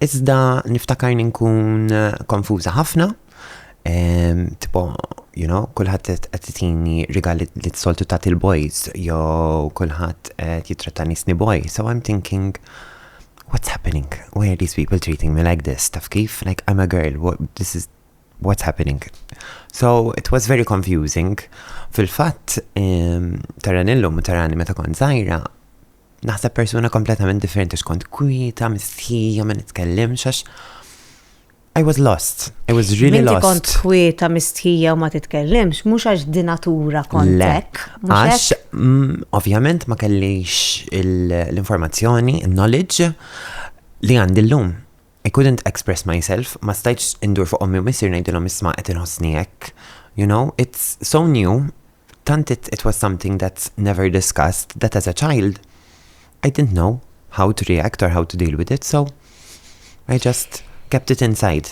Iżda niftakarni nkun konfuża ħafna. Tipo, kulħadd qed titini rigali li t-soltu tagħti il-boys, jew kulħadd qed jitratta nisni boy. So I'm thinking, what's happening? Why are these people treating me like this? Taf kif? Like, I'm a girl. What's happening? So it was very confusing. Fil-fatt, taranillum u tarani meta kont żgħira, naħseb persuna kompletament differenti, xkont kwieta, mistħija, ma nitkellimx għax I was lost. I was really lost. Minti kont kwieta, mistħija u ma titkellimx, mhux għax di natura kontek. Għax, ovvjament ma kellix l-informazzjoni, il-knowledge li għandi l-lum. I couldn't express myself, ma stajċ indur fuq ommi u missir ngħidilhom isma' qed inħossni hekk. It's so new. Tant it was something that's never discussed, that as a child, I didn't know how to react or how to deal with it, so I just kept it inside.